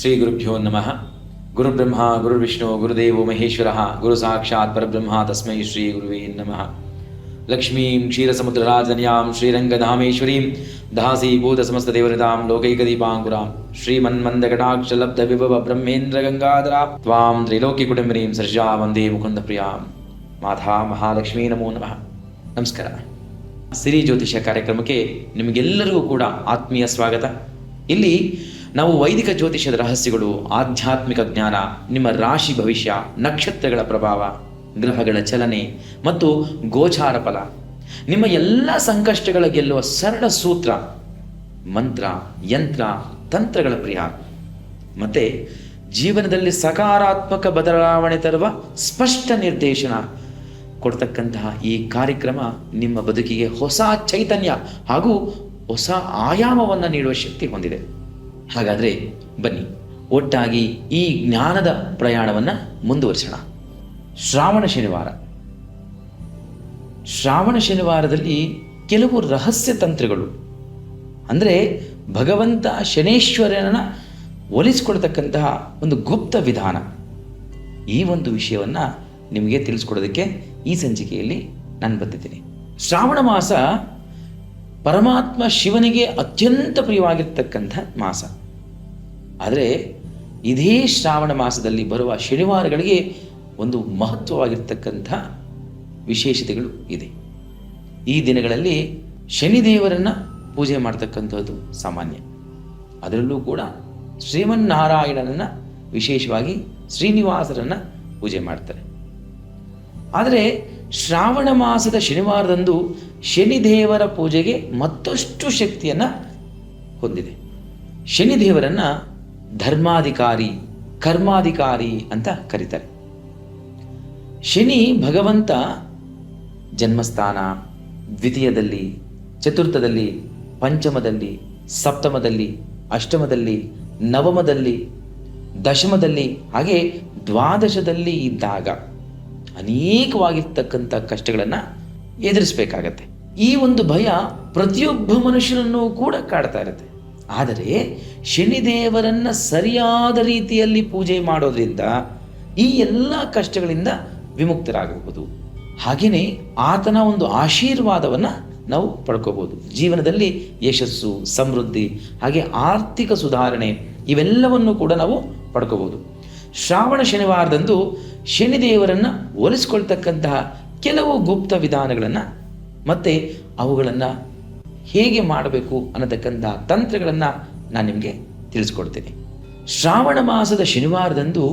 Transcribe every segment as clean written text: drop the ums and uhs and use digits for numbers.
ಶ್ರೀ ಗುರುಭ್ಯೋ ನಮಃ. ಗುರುಬ್ರಹ್ಮ ಗುರುರ್ವಿಷ್ಣು ಗುರುದೇವೋ ಮಹೇಶ್ವರ ಗುರು ಸಾಕ್ಷಾತ್ ಪರಬ್ರಹ್ಮ ತಸ್ಮೈ ಶ್ರೀ ಗುರುವೇ ನಮಃ. ಲಕ್ಷ್ಮೀಂ ಕ್ಷೀರಸಮುದ್ರರಾಜನ್ಯಾಂ ಶ್ರೀರಂಗಧಾಮೇಶ್ವರೀಂ ದಾಸೀಭೂತ ಸಮಸ್ತದೇವರತಾಂ ಲೋಕೈಕದೀಪಾಂಕುರಾಂ ಶ್ರೀಮನ್ಮಂದಕಟಾಕ್ಷಲಬ್ಧ ವಿಭವ ಬ್ರಹ್ಮೇಂದ್ರ ಗಂಗಾಧರಾ ತ್ವಾಂ ತ್ರೈಲೋಕ್ಯಕುಟುಂಬಿನೀಂ ಸರ್ಜಾ ವಂದೇ ಮುಕುಂದ ಪ್ರಿಯಾಂ. ಮಾತಾ ಮಹಾಲಕ್ಷ್ಮೀ ನಮೋ ನಮಃ. ನಮಸ್ಕಾರ. ಸಿರಿ ಜ್ಯೋತಿಷ ಕಾರ್ಯಕ್ರಮಕ್ಕೆ ನಿಮಗೆಲ್ಲರಿಗೂ ಕೂಡ ಆತ್ಮೀಯ ಸ್ವಾಗತ. ಇಲ್ಲಿ ನಾವು ವೈದಿಕ ಜ್ಯೋತಿಷದ ರಹಸ್ಯಗಳು, ಆಧ್ಯಾತ್ಮಿಕ ಜ್ಞಾನ, ನಿಮ್ಮ ರಾಶಿ ಭವಿಷ್ಯ, ನಕ್ಷತ್ರಗಳ ಪ್ರಭಾವ, ಗ್ರಹಗಳ ಚಲನೆ ಮತ್ತು ಗೋಚಾರ ಫಲ, ನಿಮ್ಮ ಎಲ್ಲ ಸಂಕಷ್ಟಗಳ ಗೆಲ್ಲುವ ಸರಳ ಸೂತ್ರ, ಮಂತ್ರ, ಯಂತ್ರ, ತಂತ್ರಗಳ ಪರಿಹಾರ ಮತ್ತು ಜೀವನದಲ್ಲಿ ಸಕಾರಾತ್ಮಕ ಬದಲಾವಣೆ ತರುವ ಸ್ಪಷ್ಟ ನಿರ್ದೇಶನ ಕೊಡ್ತಕ್ಕಂತಹ ಈ ಕಾರ್ಯಕ್ರಮ ನಿಮ್ಮ ಬದುಕಿಗೆ ಹೊಸ ಚೈತನ್ಯ ಹಾಗೂ ಹೊಸ ಆಯಾಮವನ್ನು ನೀಡುವ ಶಕ್ತಿ ಹೊಂದಿದೆ. ಹಾಗಾದರೆ ಬನ್ನಿ ಒಟ್ಟಾಗಿ ಈ ಜ್ಞಾನದ ಪ್ರಯಾಣವನ್ನು ಮುಂದುವರಿಸೋಣ. ಶ್ರಾವಣ ಶನಿವಾರದಲ್ಲಿ ಕೆಲವು ರಹಸ್ಯ ತಂತ್ರಗಳು, ಅಂದರೆ ಭಗವಂತ ಶನೇಶ್ವರನ ಒಲಿಸಿಕೊಳ್ತಕ್ಕಂತಹ ಒಂದು ಗುಪ್ತ ವಿಧಾನ, ಈ ಒಂದು ವಿಷಯವನ್ನು ನಿಮಗೆ ತಿಳಿಸ್ಕೊಡೋದಕ್ಕೆ ಈ ಸಂಚಿಕೆಯಲ್ಲಿ ನಾನು ಬಂದಿದ್ದೀನಿ. ಶ್ರಾವಣ ಮಾಸ ಪರಮಾತ್ಮ ಶಿವನಿಗೆ ಅತ್ಯಂತ ಪ್ರಿಯವಾಗಿರ್ತಕ್ಕಂಥ ಮಾಸ. ಆದರೆ ಇದೇ ಶ್ರಾವಣ ಮಾಸದಲ್ಲಿ ಬರುವ ಶನಿವಾರಗಳಿಗೆ ಒಂದು ಮಹತ್ವವಾಗಿರ್ತಕ್ಕಂಥ ವಿಶೇಷತೆಗಳು ಇದೆ. ಈ ದಿನಗಳಲ್ಲಿ ಶನಿದೇವರನ್ನು ಪೂಜೆ ಮಾಡ್ತಕ್ಕಂಥದ್ದು ಸಾಮಾನ್ಯ. ಅದರಲ್ಲೂ ಕೂಡ ಶ್ರೀಮನ್ನಾರಾಯಣನನ್ನು, ವಿಶೇಷವಾಗಿ ಶ್ರೀನಿವಾಸರನ್ನು ಪೂಜೆ ಮಾಡ್ತಾರೆ. ಆದರೆ ಶ್ರಾವಣ ಮಾಸದ ಶನಿವಾರದಂದು ಶನಿದೇವರ ಪೂಜೆಗೆ ಮತ್ತಷ್ಟು ಶಕ್ತಿಯನ್ನು ಹೊಂದಿದೆ. ಶನಿದೇವರನ್ನು ಧರ್ಮಾಧಿಕಾರಿ, ಕರ್ಮಾಧಿಕಾರಿ ಅಂತ ಕರೀತಾರೆ. ಶನಿ ಭಗವಂತ ಜನ್ಮಸ್ಥಾನ, ದ್ವಿತೀಯದಲ್ಲಿ, ಚತುರ್ಥದಲ್ಲಿ, ಪಂಚಮದಲ್ಲಿ, ಸಪ್ತಮದಲ್ಲಿ, ಅಷ್ಟಮದಲ್ಲಿ, ನವಮದಲ್ಲಿ, ದಶಮದಲ್ಲಿ ಹಾಗೆ ದ್ವಾದಶದಲ್ಲಿ ಇದ್ದಾಗ ಅನೇಕವಾಗಿರ್ತಕ್ಕಂಥ ಕಷ್ಟಗಳನ್ನು ಎದುರಿಸಬೇಕಾಗತ್ತೆ. ಈ ಒಂದು ಭಯ ಪ್ರತಿಯೊಬ್ಬ ಮನುಷ್ಯನನ್ನು ಕೂಡ ಕಾಡ್ತಾ ಇರುತ್ತೆ. ಆದರೆ ಶನಿದೇವರನ್ನು ಸರಿಯಾದ ರೀತಿಯಲ್ಲಿ ಪೂಜೆ ಮಾಡೋದ್ರಿಂದ ಈ ಎಲ್ಲ ಕಷ್ಟಗಳಿಂದ ವಿಮುಕ್ತರಾಗಬಹುದು. ಹಾಗೆಯೇ ಆತನ ಒಂದು ಆಶೀರ್ವಾದವನ್ನು ನಾವು ಪಡ್ಕೋಬಹುದು. ಜೀವನದಲ್ಲಿ ಯಶಸ್ಸು, ಸಮೃದ್ಧಿ ಹಾಗೆ ಆರ್ಥಿಕ ಸುಧಾರಣೆ ಇವೆಲ್ಲವನ್ನು ಕೂಡ ನಾವು ಪಡ್ಕೋಬಹುದು. ಶ್ರಾವಣ ಶನಿವಾರದಂದು ಶನಿದೇವರನ್ನು ಒಲಿಸ್ಕೊಳ್ತಕ್ಕಂತಹ ಕೆಲವು ಗುಪ್ತ ವಿಧಾನಗಳನ್ನು ಮತ್ತು ಅವುಗಳನ್ನು ಹೇಗೆ ಮಾಡಬೇಕು ಅನ್ನತಕ್ಕಂತಹ ತಂತ್ರಗಳನ್ನು ನಾನು ನಿಮಗೆ ತಿಳಿಸ್ಕೊಡ್ತೇನೆ. ಶ್ರಾವಣ ಮಾಸದ ಶನಿವಾರದಂದು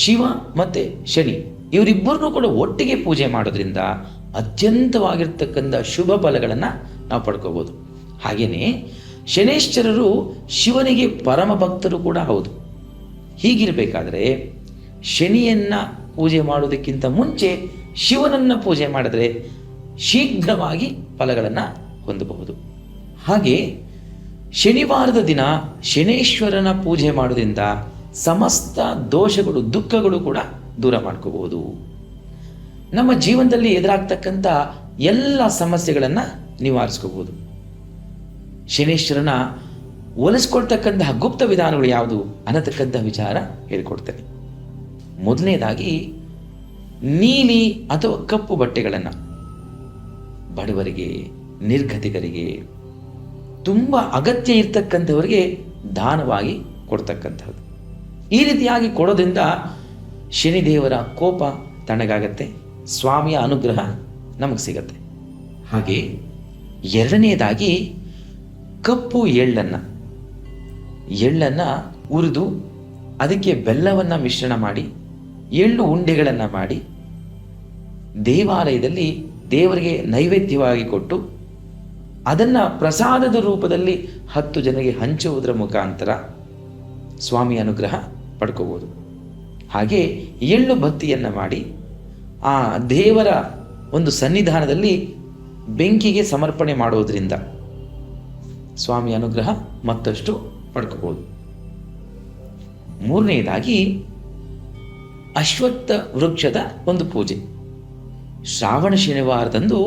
ಶಿವ ಮತ್ತು ಶನಿ ಇವರಿಬ್ಬರನ್ನೂ ಕೂಡ ಒಟ್ಟಿಗೆ ಪೂಜೆ ಮಾಡೋದ್ರಿಂದ ಅತ್ಯಂತವಾಗಿರ್ತಕ್ಕಂಥ ಶುಭ ಫಲಗಳನ್ನು ನಾವು ಪಡ್ಕೋಬೋದು. ಹಾಗೆಯೇ ಶನೇಶ್ವರರು ಶಿವನಿಗೆ ಪರಮ ಭಕ್ತರು ಕೂಡ ಹೌದು. ಹೀಗಿರಬೇಕಾದ್ರೆ ಶನಿಯನ್ನು ಪೂಜೆ ಮಾಡೋದಕ್ಕಿಂತ ಮುಂಚೆ ಶಿವನನ್ನು ಪೂಜೆ ಮಾಡಿದ್ರೆ ಶೀಘ್ರವಾಗಿ ಫಲಗಳನ್ನು ಹೊಂದಬಹುದು. ಹಾಗೆ ಶನಿವಾರದ ದಿನ ಶನೇಶ್ವರನ ಪೂಜೆ ಮಾಡೋದ್ರಿಂದ ಸಮಸ್ತ ದೋಷಗಳು, ದುಃಖಗಳು ಕೂಡ ದೂರ ಮಾಡ್ಕೋಬಹುದು. ನಮ್ಮ ಜೀವನದಲ್ಲಿ ಎದುರಾಗ್ತಕ್ಕಂಥ ಎಲ್ಲ ಸಮಸ್ಯೆಗಳನ್ನು ನಿವಾರಿಸ್ಕೋಬಹುದು. ಶನೇಶ್ವರನ ಒಲಿಸ್ಕೊಳ್ತಕ್ಕಂತಹ ಗುಪ್ತ ವಿಧಾನಗಳು ಯಾವುದು ಅನ್ನತಕ್ಕಂಥ ವಿಚಾರ ಹೇಳಿಕೊಡ್ತೇನೆ. ಮೊದಲನೇದಾಗಿ ನೀಲಿ ಅಥವಾ ಕಪ್ಪು ಬಟ್ಟೆಗಳನ್ನು ಬಡವರಿಗೆ, ನಿರ್ಗತಿಕರಿಗೆ, ತುಂಬ ಅಗತ್ಯ ಇರ್ತಕ್ಕಂಥವರಿಗೆ ದಾನವಾಗಿ ಕೊಡ್ತಕ್ಕಂಥದ್ದು. ಈ ರೀತಿಯಾಗಿ ಕೊಡೋದ್ರಿಂದ ಶನಿದೇವರ ಕೋಪ ತಣ್ಣಗಾಗತ್ತೆ, ಸ್ವಾಮಿಯ ಅನುಗ್ರಹ ನಮಗೆ ಸಿಗತ್ತೆ. ಹಾಗೆ ಎರಡನೇದಾಗಿ ಕಪ್ಪು ಎಳ್ಳನ್ನು ಹುರಿದು ಅದಕ್ಕೆ ಬೆಲ್ಲವನ್ನು ಮಿಶ್ರಣ ಮಾಡಿ ಎಳ್ಳು ಉಂಡೆಗಳನ್ನು ಮಾಡಿ ದೇವಾಲಯದಲ್ಲಿ ದೇವರಿಗೆ ನೈವೇದ್ಯವಾಗಿ ಕೊಟ್ಟು ಅದನ್ನು ಪ್ರಸಾದದ ರೂಪದಲ್ಲಿ 10 ಜನರಿಗೆ ಹಂಚುವುದರ ಮುಖಾಂತರ ಸ್ವಾಮಿಯ ಅನುಗ್ರಹ ಪಡ್ಕೋಬೋದು. ಹಾಗೆ ಎಳ್ಳು ಬತ್ತಿಯನ್ನು ಮಾಡಿ ಆ ದೇವರ ಒಂದು ಸನ್ನಿಧಾನದಲ್ಲಿ ಬೆಂಕಿಗೆ ಸಮರ್ಪಣೆ ಮಾಡೋದ್ರಿಂದ ಸ್ವಾಮಿ ಅನುಗ್ರಹ ಮತ್ತಷ್ಟು ಪಡ್ಕೋಬೋದು. ಮೂರನೆಯದಾಗಿ ಅಶ್ವತ್ಥ ವೃಕ್ಷದ ಒಂದು ಪೂಜೆ. ಶ್ರಾವಣ ಶನಿವಾರದಂದು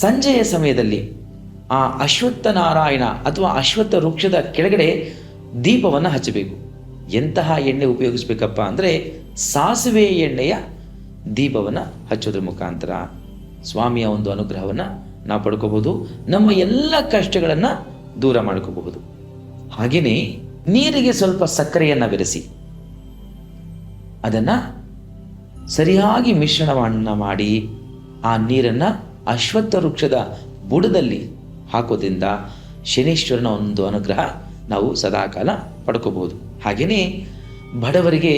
ಸಂಜೆಯ ಸಮಯದಲ್ಲಿ ಆ ಅಶ್ವತ್ಥ ನಾರಾಯಣ ಅಥವಾ ಅಶ್ವತ್ಥ ವೃಕ್ಷದ ಕೆಳಗಡೆ ದೀಪವನ್ನು ಹಚ್ಚಬೇಕು. ಎಂತಹ ಎಣ್ಣೆ ಉಪಯೋಗಿಸ್ಬೇಕಪ್ಪ ಅಂದರೆ ಸಾಸಿವೆ ಎಣ್ಣೆಯ ದೀಪವನ್ನು ಹಚ್ಚೋದ್ರ ಮುಖಾಂತರ ಸ್ವಾಮಿಯ ಒಂದು ಅನುಗ್ರಹವನ್ನು ನಾವು ಪಡ್ಕೋಬಹುದು. ನಮ್ಮ ಎಲ್ಲ ಕಷ್ಟಗಳನ್ನು ದೂರ ಮಾಡ್ಕೋಬಹುದು. ಹಾಗೆಯೇ ನೀರಿಗೆ ಸ್ವಲ್ಪ ಸಕ್ಕರೆಯನ್ನು ಬೆರೆಸಿ ಅದನ್ನು ಸರಿಯಾಗಿ ಮಿಶ್ರಣವನ್ನು ಮಾಡಿ ಆ ನೀರನ್ನು ಅಶ್ವತ್ಥ ವೃಕ್ಷದ ಬುಡದಲ್ಲಿ ಹಾಕೋದ್ರಿಂದ ಶನೀಶ್ವರನ ಒಂದು ಅನುಗ್ರಹ ನಾವು ಸದಾಕಾಲ ಪಡ್ಕೋಬಹುದು. ಹಾಗೆಯೇ ಬಡವರಿಗೆ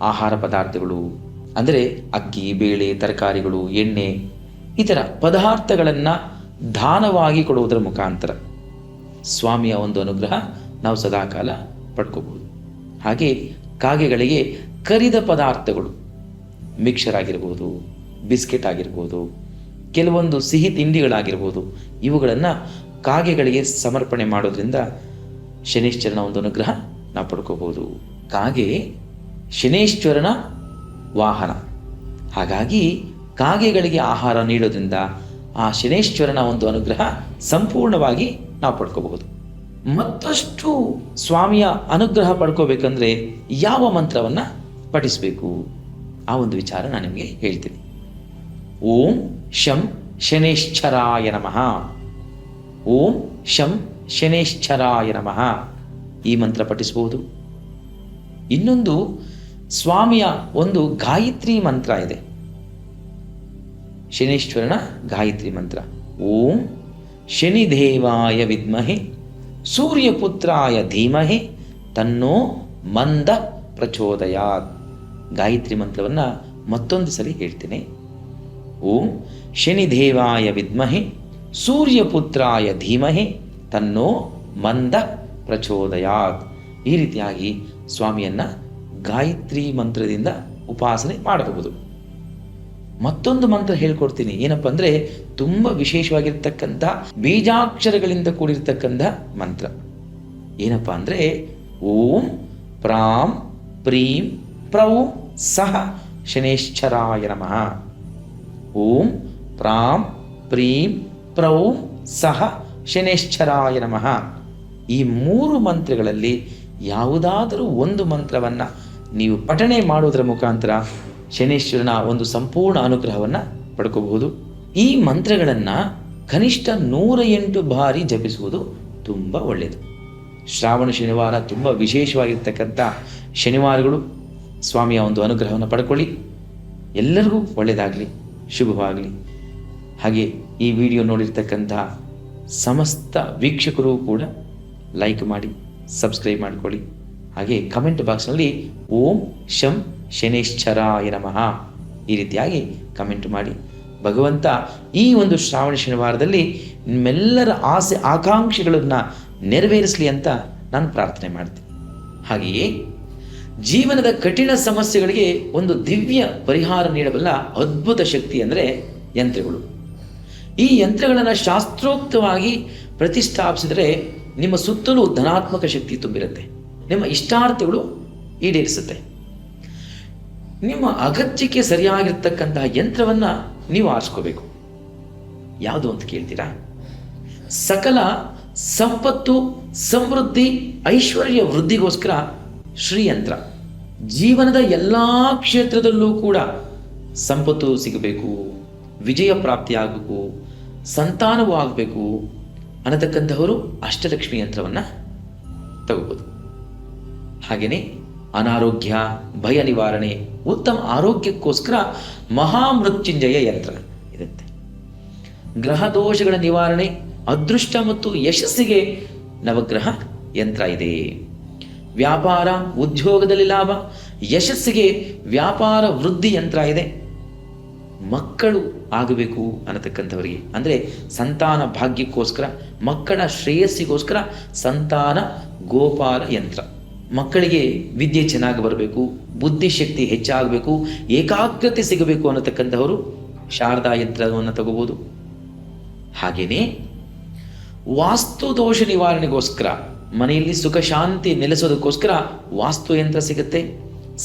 ಆಹಾರ ಪದಾರ್ಥಗಳು ಅಂದರೆ ಅಕ್ಕಿ, ಬೇಳೆ, ತರಕಾರಿಗಳು, ಎಣ್ಣೆ ಈ ಥರ ಪದಾರ್ಥಗಳನ್ನು ದಾನವಾಗಿ ಕೊಡುವುದರ ಮುಖಾಂತರ ಸ್ವಾಮಿಯ ಒಂದು ಅನುಗ್ರಹ ನಾವು ಸದಾಕಾಲ ಪಡ್ಕೋಬಹುದು. ಹಾಗೆ ಕಾಗೆಗಳಿಗೆ ಕರಿದ ಪದಾರ್ಥಗಳು, ಮಿಕ್ಸರ್ ಆಗಿರ್ಬೋದು, ಬಿಸ್ಕೆಟ್ ಆಗಿರ್ಬೋದು, ಕೆಲವೊಂದು ಸಿಹಿ ತಿಂಡಿಗಳಾಗಿರ್ಬೋದು, ಇವುಗಳನ್ನು ಕಾಗೆಗಳಿಗೆ ಸಮರ್ಪಣೆ ಮಾಡೋದ್ರಿಂದ ಶನೀಶ್ವರನ ಒಂದು ಅನುಗ್ರಹ ನಾವು ಪಡ್ಕೋಬಹುದು. ಕಾಗೆ ಶನೀಶ್ವರನ ವಾಹನ. ಹಾಗಾಗಿ ಕಾಗೆಗಳಿಗೆ ಆಹಾರ ನೀಡೋದ್ರಿಂದ ಆ ಶನೀಶ್ವರನ ಒಂದು ಅನುಗ್ರಹ ಸಂಪೂರ್ಣವಾಗಿ ನಾವು ಪಡ್ಕೋಬಹುದು. ಮತ್ತಷ್ಟು ಸ್ವಾಮಿಯ ಅನುಗ್ರಹ ಪಡ್ಕೋಬೇಕಂದ್ರೆ ಯಾವ ಮಂತ್ರವನ್ನು ಪಠಿಸಬೇಕು ಆ ಒಂದು ವಿಚಾರ ನಾನು ನಿಮಗೆ ಹೇಳ್ತೀನಿ. ಓಂ ಶಂ ಶನೇಶ್ಚರಾಯ ನಮಃ. ಓಂ ಶಂ ಶನೇಶ್ಚರಾಯ ನಮಃ ಈ ಮಂತ್ರ ಪಠಿಸಬಹುದು. ಇನ್ನೊಂದು ಸ್ವಾಮಿಯ ಒಂದು ಗಾಯತ್ರಿ ಮಂತ್ರ ಇದೆ, ಶನೀಶ್ವರನ ಗಾಯತ್ರಿ ಮಂತ್ರ. ಓಂ ಶನಿದೇವಾಯ ವಿದ್ಮಹೆ ಸೂರ್ಯಪುತ್ರಾಯ ಧೀಮಹಿ ತನ್ನೋ ಮಂದ ಪ್ರಚೋದಯಾತ್. ಗಾಯತ್ರಿ ಮಂತ್ರವನ್ನು ಮತ್ತೊಂದು ಸರಿ ಹೇಳ್ತೇನೆ. ಓಂ ಶನಿದೇವಾಯ ವಿದ್ಮಹೆ ಸೂರ್ಯಪುತ್ರಾಯ ಧೀಮಹಿ ತನ್ನೋ ಮಂದ ಪ್ರಚೋದಯಾತ್. ಈ ರೀತಿಯಾಗಿ ಸ್ವಾಮಿಯನ್ನು ಗಾಯತ್ರಿ ಮಂತ್ರದಿಂದ ಉಪಾಸನೆ ಮಾಡಬಹುದು. ಮತ್ತೊಂದು ಮಂತ್ರ ಹೇಳ್ಕೊಡ್ತೀನಿ. ಏನಪ್ಪ ಅಂದರೆ ತುಂಬ ವಿಶೇಷವಾಗಿರ್ತಕ್ಕಂಥ ಬೀಜಾಕ್ಷರಗಳಿಂದ ಕೂಡಿರ್ತಕ್ಕಂಥ ಮಂತ್ರ. ಏನಪ್ಪ ಅಂದರೆ ಓಂ ಪ್ರಾಂ ಪ್ರೀಂ ಪ್ರೌಂ ಸಹ ಶನೇಶ್ಚರಾಯ ನಮಃ. ಓಂ ಪ್ರಾಂ ಪ್ರೀಂ ಪ್ರೌಂ ಸಹ ಶನೇಶ್ಚರಾಯ ನಮಃ. ಈ ಮೂರು ಮಂತ್ರಗಳಲ್ಲಿ ಯಾವುದಾದರೂ ಒಂದು ಮಂತ್ರವನ್ನು ನೀವು ಪಠಣೆ ಮಾಡುವುದರ ಮುಖಾಂತರ ಶನೀಶ್ವರನ ಒಂದು ಸಂಪೂರ್ಣ ಅನುಗ್ರಹವನ್ನು ಪಡ್ಕೋಬಹುದು. ಈ ಮಂತ್ರಗಳನ್ನು ಕನಿಷ್ಠ 108 ಬಾರಿ ಜಪಿಸುವುದು ತುಂಬ ಒಳ್ಳೆಯದು. ಶ್ರಾವಣ ಶನಿವಾರ ತುಂಬ ವಿಶೇಷವಾಗಿರ್ತಕ್ಕಂಥ ಶನಿವಾರಗಳು. ಸ್ವಾಮಿಯ ಒಂದು ಅನುಗ್ರಹವನ್ನು ಪಡ್ಕೊಳ್ಳಿ. ಎಲ್ಲರಿಗೂ ಒಳ್ಳೆಯದಾಗಲಿ, ಶುಭವಾಗಲಿ. ಹಾಗೆ ಈ ವಿಡಿಯೋ ನೋಡಿರ್ತಕ್ಕಂಥ ಸಮಸ್ತ ವೀಕ್ಷಕರು ಕೂಡ ಲೈಕ್ ಮಾಡಿ, ಸಬ್ಸ್ಕ್ರೈಬ್ ಮಾಡಿಕೊಳ್ಳಿ. ಹಾಗೆ ಕಮೆಂಟ್ ಬಾಕ್ಸ್ನಲ್ಲಿ ಓಂ ಶಂ ಶನೇಶ್ಚರಾಯ ನಮಃ ಈ ರೀತಿಯಾಗಿ ಕಮೆಂಟ್ ಮಾಡಿ. ಭಗವಂತ ಈ ಒಂದು ಶ್ರಾವಣ ಶನಿವಾರದಲ್ಲಿ ನಿಮ್ಮೆಲ್ಲರ ಆಸೆ ಆಕಾಂಕ್ಷೆಗಳನ್ನು ನೆರವೇರಿಸಲಿ ಅಂತ ನಾನು ಪ್ರಾರ್ಥನೆ ಮಾಡ್ತೀನಿ. ಹಾಗೆಯೇ ಜೀವನದ ಕಠಿಣ ಸಮಸ್ಯೆಗಳಿಗೆ ಒಂದು ದಿವ್ಯ ಪರಿಹಾರ ನೀಡಬಲ್ಲ ಅದ್ಭುತ ಶಕ್ತಿ ಅಂದರೆ ಯಂತ್ರಗಳು. ಈ ಯಂತ್ರಗಳನ್ನು ಶಾಸ್ತ್ರೋಕ್ತವಾಗಿ ಪ್ರತಿಷ್ಠಾಪಿಸಿದರೆ ನಿಮ್ಮ ಸುತ್ತಲೂ ಧನಾತ್ಮಕ ಶಕ್ತಿ ತುಂಬಿರುತ್ತೆ. ನಿಮ್ಮ ಇಷ್ಟಾರ್ಥಗಳು ಈಡೇರಿಸುತ್ತೆ. ನಿಮ್ಮ ಅಗತ್ಯಕ್ಕೆ ಸರಿಯಾಗಿರ್ತಕ್ಕಂತಹ ಯಂತ್ರವನ್ನು ನೀವು ಆರಿಸ್ಕೋಬೇಕು. ಯಾವುದು ಅಂತ ಕೇಳ್ತೀರಾ? ಸಕಲ ಸಂಪತ್ತು, ಸಮೃದ್ಧಿ, ಐಶ್ವರ್ಯ ವೃದ್ಧಿಗೋಸ್ಕರ ಶ್ರೀಯಂತ್ರ. ಜೀವನದ ಎಲ್ಲ ಕ್ಷೇತ್ರದಲ್ಲೂ ಕೂಡ ಸಂಪತ್ತು ಸಿಗಬೇಕು, ವಿಜಯ ಪ್ರಾಪ್ತಿಯಾಗಬೇಕು, ಸಂತಾನವೂ ಆಗಬೇಕು ಅನ್ನತಕ್ಕಂಥವರು ಅಷ್ಟಲಕ್ಷ್ಮಿ ಯಂತ್ರವನ್ನು ತಗೋಬೋದು. ಹಾಗೆಯೇ ಅನಾರೋಗ್ಯ, ಭಯ ನಿವಾರಣೆ, ಉತ್ತಮ ಆರೋಗ್ಯಕ್ಕೋಸ್ಕರ ಮಹಾಮೃತ್ಯುಂಜಯ ಯಂತ್ರ ಇರುತ್ತೆ. ಗ್ರಹ ದೋಷಗಳ ನಿವಾರಣೆ, ಅದೃಷ್ಟ ಮತ್ತು ಯಶಸ್ಸಿಗೆ ನವಗ್ರಹ ಯಂತ್ರ ಇದೆ. ವ್ಯಾಪಾರ ಉದ್ಯೋಗದಲ್ಲಿ ಲಾಭ, ಯಶಸ್ಸಿಗೆ ವ್ಯಾಪಾರ ವೃದ್ಧಿ ಯಂತ್ರ ಇದೆ. ಮಕ್ಕಳು ಆಗಬೇಕು ಅನ್ನತಕ್ಕಂಥವರಿಗೆ ಅಂದರೆ ಸಂತಾನ ಭಾಗ್ಯಕ್ಕೋಸ್ಕರ, ಮಕ್ಕಳ ಶ್ರೇಯಸ್ಸಿಗೋಸ್ಕರ ಸಂತಾನ ಗೋಪಾಲ ಯಂತ್ರ. ಮಕ್ಕಳಿಗೆ ವಿದ್ಯೆ ಚೆನ್ನಾಗಿ ಬರಬೇಕು, ಬುದ್ಧಿಶಕ್ತಿ ಹೆಚ್ಚಾಗಬೇಕು, ಏಕಾಗ್ರತೆ ಸಿಗಬೇಕು ಅನ್ನತಕ್ಕಂಥವರು ಶಾರದಾ ಯಂತ್ರವನ್ನು ತಗೋಬೋದು. ಹಾಗೆಯೇ ವಾಸ್ತು ದೋಷ ನಿವಾರಣೆಗೋಸ್ಕರ, ಮನೆಯಲ್ಲಿ ಸುಖ ಶಾಂತಿ ನೆಲೆಸೋದಕ್ಕೋಸ್ಕರ ವಾಸ್ತು ಯಂತ್ರ ಸಿಗುತ್ತೆ.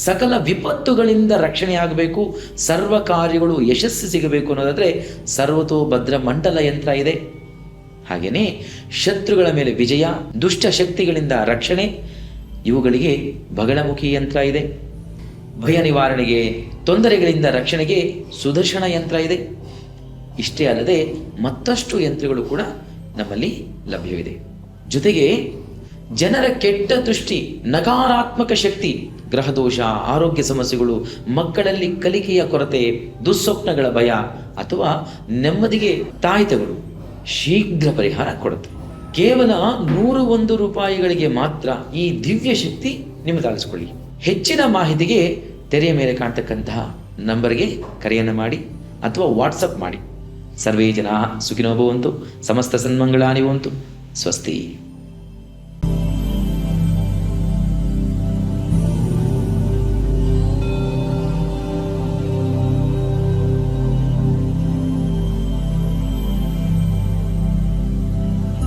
ಸಕಲ ವಿಪತ್ತುಗಳಿಂದ ರಕ್ಷಣೆಯಾಗಬೇಕು, ಸರ್ವ ಕಾರ್ಯಗಳು ಯಶಸ್ಸು ಸಿಗಬೇಕು ಅನ್ನೋದಾದರೆ ಸರ್ವತೋಭದ್ರ ಮಂಡಲ ಯಂತ್ರ ಇದೆ. ಹಾಗೆಯೇ ಶತ್ರುಗಳ ಮೇಲೆ ವಿಜಯ, ದುಷ್ಟ ಶಕ್ತಿಗಳಿಂದ ರಕ್ಷಣೆ, ಇವುಗಳಿಗೆ ಬಗಳಮುಖಿ ಯಂತ್ರ ಇದೆ. ಭಯ ನಿವಾರಣೆಗೆ, ತೊಂದರೆಗಳಿಂದ ರಕ್ಷಣೆಗೆ ಸುದರ್ಶನ ಯಂತ್ರ ಇದೆ. ಇಷ್ಟೇ ಅಲ್ಲದೆ ಮತ್ತಷ್ಟು ಯಂತ್ರಗಳು ಕೂಡ ನಮ್ಮಲ್ಲಿ ಲಭ್ಯವಿದೆ. ಜೊತೆಗೆ ಜನರ ಕೆಟ್ಟ ದೃಷ್ಟಿ, ನಕಾರಾತ್ಮಕ ಶಕ್ತಿ, ಗ್ರಹದೋಷ, ಆರೋಗ್ಯ ಸಮಸ್ಯೆಗಳು, ಮಕ್ಕಳಲ್ಲಿ ಕಲಿಕೆಯ ಕೊರತೆ, ದುಸ್ವಪ್ನಗಳ ಭಯ ಅಥವಾ ನೆಮ್ಮದಿಗೆ ತಾಯಿತಗಳು ಶೀಘ್ರ ಪರಿಹಾರ ಕೊಡುತ್ತೆ. ಕೇವಲ 101 ರೂಪಾಯಿಗಳಿಗೆ ಮಾತ್ರ ಈ ದಿವ್ಯ ಶಕ್ತಿ ನಿಮ್ಮದಾಗಿಸ್ಕೊಳ್ಳಿ. ಹೆಚ್ಚಿನ ಮಾಹಿತಿಗೆ ತೆರೆಯ ಮೇಲೆ ಕಾಣ್ತಕ್ಕಂತಹ ನಂಬರ್ಗೆ ಕರೆಯನ್ನು ಮಾಡಿ ಅಥವಾ ವಾಟ್ಸಪ್ ಮಾಡಿ. ಸರ್ವೇ ಜನಾಃ ಸುಖಿನೋ ಭವಂತು, ಸಮಸ್ತ ಸನ್ಮಂಗಳಾನಿ ಭವಂತು. ಸ್ವಸ್ತಿ.